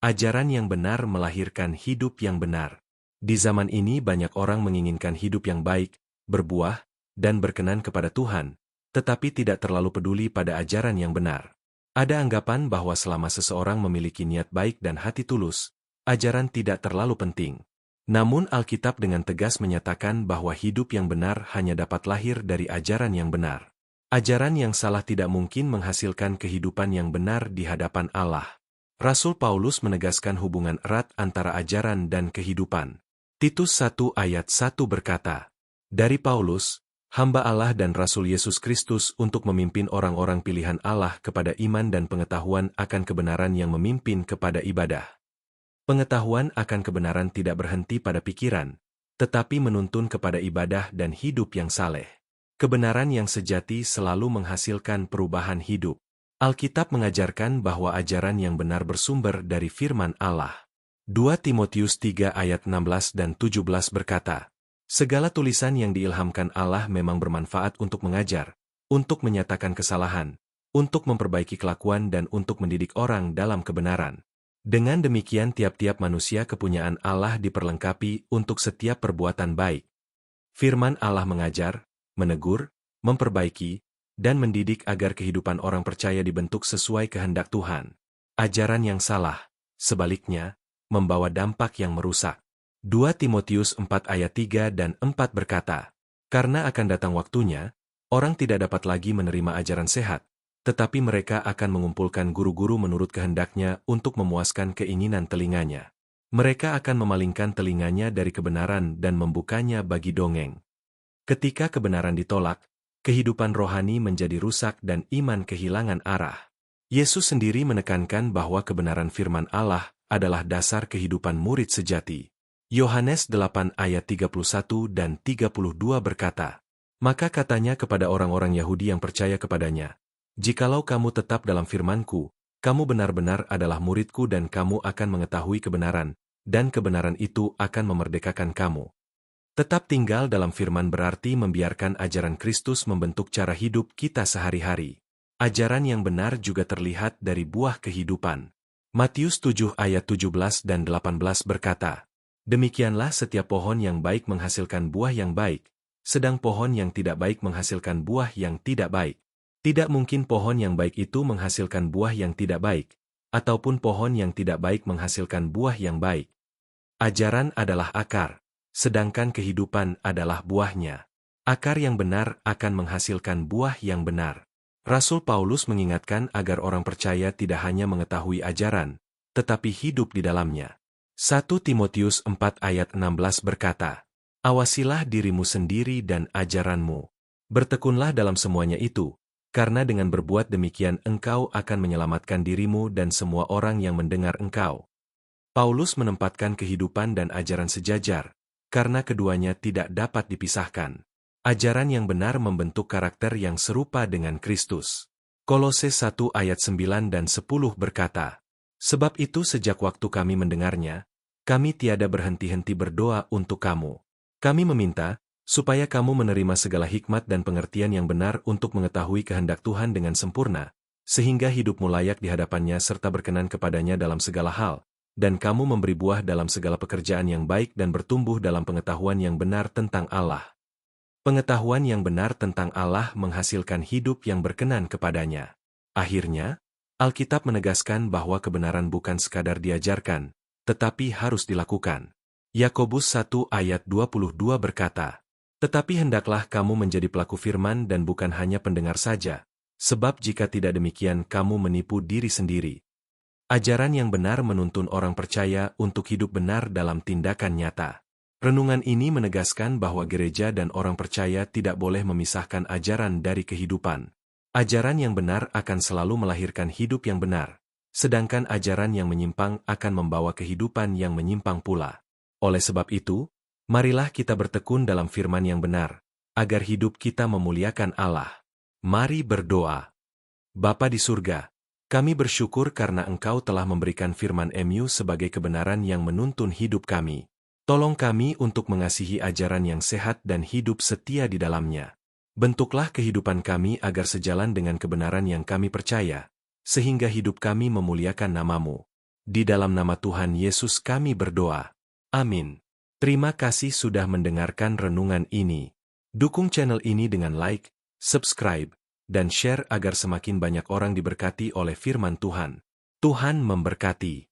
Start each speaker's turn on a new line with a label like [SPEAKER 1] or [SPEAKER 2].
[SPEAKER 1] Ajaran yang benar melahirkan hidup yang benar. Di zaman ini banyak orang menginginkan hidup yang baik, berbuah, dan berkenan kepada Tuhan, tetapi tidak terlalu peduli pada ajaran yang benar. Ada anggapan bahwa selama seseorang memiliki niat baik dan hati tulus, ajaran tidak terlalu penting. Namun Alkitab dengan tegas menyatakan bahwa hidup yang benar hanya dapat lahir dari ajaran yang benar. Ajaran yang salah tidak mungkin menghasilkan kehidupan yang benar di hadapan Allah. Rasul Paulus menegaskan hubungan erat antara ajaran dan kehidupan. Titus 1 ayat 1 berkata, "Dari Paulus, hamba Allah dan Rasul Yesus Kristus untuk memimpin orang-orang pilihan Allah kepada iman dan pengetahuan akan kebenaran yang memimpin kepada ibadah." Pengetahuan akan kebenaran tidak berhenti pada pikiran, tetapi menuntun kepada ibadah dan hidup yang saleh. Kebenaran yang sejati selalu menghasilkan perubahan hidup. Alkitab mengajarkan bahwa ajaran yang benar bersumber dari firman Allah. 2 Timotius 3 ayat 16 dan 17 berkata, "Segala tulisan yang diilhamkan Allah memang bermanfaat untuk mengajar, untuk menyatakan kesalahan, untuk memperbaiki kelakuan dan untuk mendidik orang dalam kebenaran. Dengan demikian tiap-tiap manusia kepunyaan Allah diperlengkapi untuk setiap perbuatan baik." Firman Allah mengajar, menegur, memperbaiki, dan mendidik agar kehidupan orang percaya dibentuk sesuai kehendak Tuhan. Ajaran yang salah, sebaliknya, membawa dampak yang merusak. 2 Timotius 4 ayat 3 dan 4 berkata, "Karena akan datang waktunya, orang tidak dapat lagi menerima ajaran sehat, tetapi mereka akan mengumpulkan guru-guru menurut kehendaknya untuk memuaskan keinginan telinganya. Mereka akan memalingkan telinganya dari kebenaran dan membukanya bagi dongeng." Ketika kebenaran ditolak, kehidupan rohani menjadi rusak dan iman kehilangan arah. Yesus sendiri menekankan bahwa kebenaran firman Allah adalah dasar kehidupan murid sejati. Yohanes 8 ayat 31 dan 32 berkata, "Maka katanya kepada orang-orang Yahudi yang percaya kepadanya, 'Jikalau kamu tetap dalam firman-Ku, kamu benar-benar adalah murid-Ku dan kamu akan mengetahui kebenaran, dan kebenaran itu akan memerdekakan kamu.'" Tetap tinggal dalam firman berarti membiarkan ajaran Kristus membentuk cara hidup kita sehari-hari. Ajaran yang benar juga terlihat dari buah kehidupan. Matius 7 ayat 17 dan 18 berkata, "Demikianlah setiap pohon yang baik menghasilkan buah yang baik, sedang pohon yang tidak baik menghasilkan buah yang tidak baik. Tidak mungkin pohon yang baik itu menghasilkan buah yang tidak baik, ataupun pohon yang tidak baik menghasilkan buah yang baik. Ajaran adalah akar, sedangkan kehidupan adalah buahnya. Akar yang benar akan menghasilkan buah yang benar." Rasul Paulus mengingatkan agar orang percaya tidak hanya mengetahui ajaran, tetapi hidup di dalamnya. 1 Timotius 4 ayat 16 berkata, "Awasilah dirimu sendiri dan ajaranmu. Bertekunlah dalam semuanya itu, karena dengan berbuat demikian engkau akan menyelamatkan dirimu dan semua orang yang mendengar engkau." Paulus menempatkan kehidupan dan ajaran sejajar, karena keduanya tidak dapat dipisahkan. Ajaran yang benar membentuk karakter yang serupa dengan Kristus. Kolose 1 ayat 9 dan 10 berkata, "Sebab itu sejak waktu kami mendengarnya, kami tiada berhenti-henti berdoa untuk kamu. Kami meminta, supaya kamu menerima segala hikmat dan pengertian yang benar untuk mengetahui kehendak Tuhan dengan sempurna, sehingga hidupmu layak di hadapannya serta berkenan kepadanya dalam segala hal, dan kamu memberi buah dalam segala pekerjaan yang baik dan bertumbuh dalam pengetahuan yang benar tentang Allah." Pengetahuan yang benar tentang Allah menghasilkan hidup yang berkenan kepadanya. Akhirnya, Alkitab menegaskan bahwa kebenaran bukan sekadar diajarkan, tetapi harus dilakukan. Yakobus 1 ayat 22 berkata, "Tetapi hendaklah kamu menjadi pelaku firman dan bukan hanya pendengar saja, sebab jika tidak demikian kamu menipu diri sendiri." Ajaran yang benar menuntun orang percaya untuk hidup benar dalam tindakan nyata. Renungan ini menegaskan bahwa gereja dan orang percaya tidak boleh memisahkan ajaran dari kehidupan. Ajaran yang benar akan selalu melahirkan hidup yang benar, sedangkan ajaran yang menyimpang akan membawa kehidupan yang menyimpang pula. Oleh sebab itu, marilah kita bertekun dalam firman yang benar, agar hidup kita memuliakan Allah. Mari berdoa. Bapa di surga, kami bersyukur karena Engkau telah memberikan firman-Mu sebagai kebenaran yang menuntun hidup kami. Tolong kami untuk mengasihi ajaran yang sehat dan hidup setia di dalamnya. Bentuklah kehidupan kami agar sejalan dengan kebenaran yang kami percaya, sehingga hidup kami memuliakan nama-Mu. Di dalam nama Tuhan Yesus kami berdoa. Amin. Terima kasih sudah mendengarkan renungan ini. Dukung channel ini dengan like, subscribe, dan share agar semakin banyak orang diberkati oleh firman Tuhan. Tuhan memberkati.